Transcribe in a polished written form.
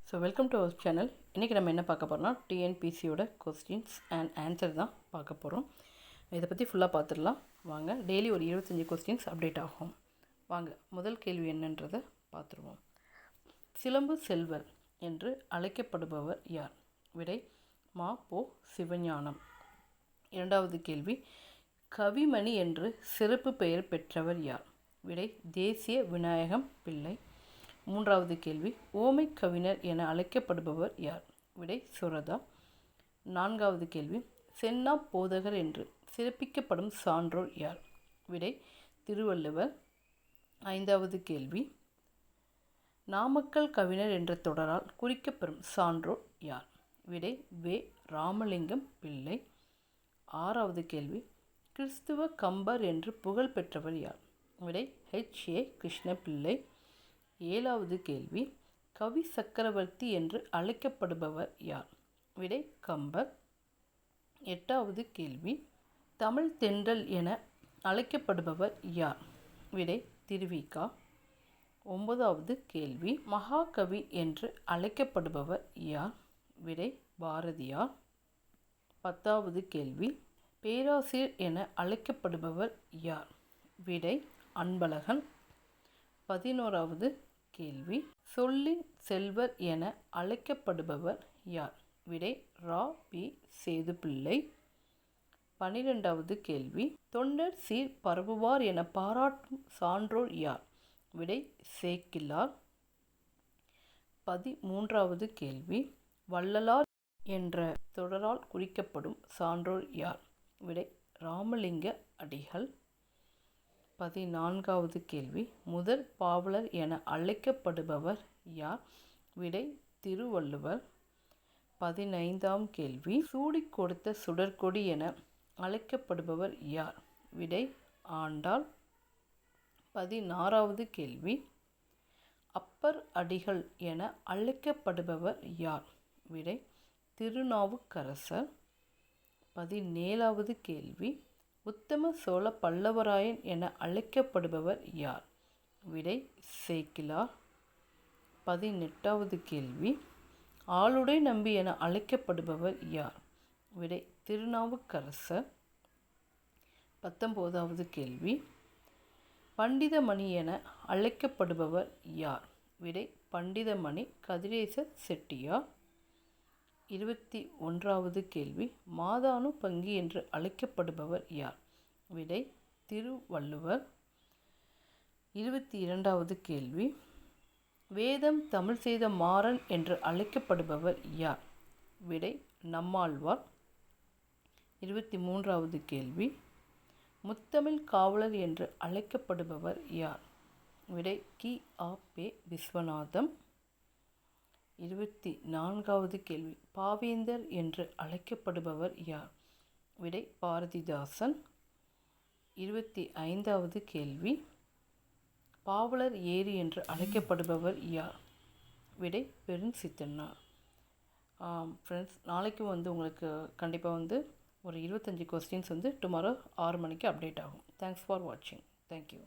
Welcome to our channel. இன்றைக்கி நம்ம என்ன பார்க்க போகிறோம்னா டிஎன்பிசியோட கொஸ்டின்ஸ் அண்ட் ஆன்சர் தான் பார்க்க போகிறோம். இதை பற்றி ஃபுல்லாக பார்த்துடலாம் வாங்க. டெய்லி ஒரு 25 கொஸ்டின்ஸ் அப்டேட் ஆகும். வாங்க முதல் கேள்வி என்னன்றதை பார்த்துருவோம். சிலம்பு செல்வர் என்று அழைக்கப்படுபவர் யார்? விடை மா. பொ. சிவஞானம். இரண்டாவது கேள்வி, கவிமணி என்று சிறப்பு பெயர் பெற்றவர் யார்? விடை தேசிய விநாயகம் பிள்ளை. மூன்றாவது கேள்வி, ஓமை கவிஞர் என அழைக்கப்படுபவர் யார்? விடை சுரதா. நான்காவது கேள்வி, சென்னா போதகர் என்று சிறப்பிக்கப்படும் சான்றோர் யார்? விடை திருவள்ளுவர். ஐந்தாவது கேள்வி, நாமக்கல் கவிஞர் என்ற தொடரால் குறிக்கப்பெறும் சான்றோர் யார்? விடை வே. ராமலிங்கம் பிள்ளை. ஆறாவது கேள்வி, கிறிஸ்துவ கம்பர் என்று புகழ் பெற்றவர் யார்? விடை H.A. கிருஷ்ணபிள்ளை. ஏழாவது கேள்வி, கவி சக்கரவர்த்தி என்று அழைக்கப்படுபவர் யார்? விடை கம்பர். எட்டாவது கேள்வி, தமிழ் தென்றல் என அழைக்கப்படுபவர் யார்? விடை திருவிகா. ஒன்பதாவது கேள்வி, மகாகவி என்று அழைக்கப்படுபவர் யார்? விடை பாரதியார். பத்தாவது கேள்வி, பேராசிரியர் என அழைக்கப்படுபவர் யார்? விடை அன்பழகன். 11வது கேள்வி, சொல்லின் செல்வர் என அழைக்கப்படுபவர் யார்? விடை ரா. பி. சேதுப்பிள்ளை. 12வது கேள்வி, தொண்டர் சீர் பரவுவார் என பாராட்டும் சான்றோர் யார்? விடை சேக்கிழார். 13வது கேள்வி, வள்ளலார் என்ற தொடரால் குறிக்கப்படும் சான்றோர் யார்? விடை ராமலிங்க அடிகள். 14வது கேள்வி, முதற் பாவலர் என அழைக்கப்படுபவர் யார்? விடை திருவள்ளுவர். 15ஆம் கேள்வி, சூடி கொடுத்த சுடற்கொடி என அழைக்கப்படுபவர் யார்? விடை ஆண்டாள். 16வது கேள்வி, அப்பர் அடிகள் என அழைக்கப்படுபவர் யார்? விடை திருநாவுக்கரசர். 17வது கேள்வி, உத்தம சோழ பல்லவராயன் என அழைக்கப்படுபவர் யார்? விடை சேக்கிழார். 18வது கேள்வி, ஆளுடை நம்பி என அழைக்கப்படுபவர் யார்? விடை திருநாவுக்கரசர். 19வது கேள்வி, பண்டிதமணி என அழைக்கப்படுபவர் யார்? விடை பண்டிதமணி கதிரேச செட்டியார். 21வது கேள்வி, மாதானு பங்கி என்று அழைக்கப்படுபவர் யார்? விடை திருவள்ளுவர். 22வது கேள்வி, வேதம் தமிழ் செய்த மாறன் என்று அழைக்கப்படுபவர் யார்? விடை நம்மாழ்வார். 23வது கேள்வி, முத்தமிழ் காவலர் என்று அழைக்கப்படுபவர் யார்? விடை கி. ஆ. பெ. விஸ்வநாதம். 24வது கேள்வி, பாவேந்தர் என்று அழைக்கப்படுபவர் யார்? விடை பாரதிதாசன். 25வது கேள்வி, பாவலர் ஏரி என்று அழைக்கப்படுபவர் யார்? விடை பெருஞ்சித்தனார். ஃப்ரெண்ட்ஸ், நாளைக்கும் உங்களுக்கு கண்டிப்பாக ஒரு 25 கொஸ்டின்ஸ் டுமாரோ 6 மணிக்கு அப்டேட் ஆகும். தேங்க்ஸ் ஃபார் வாட்சிங். தேங்க்யூ.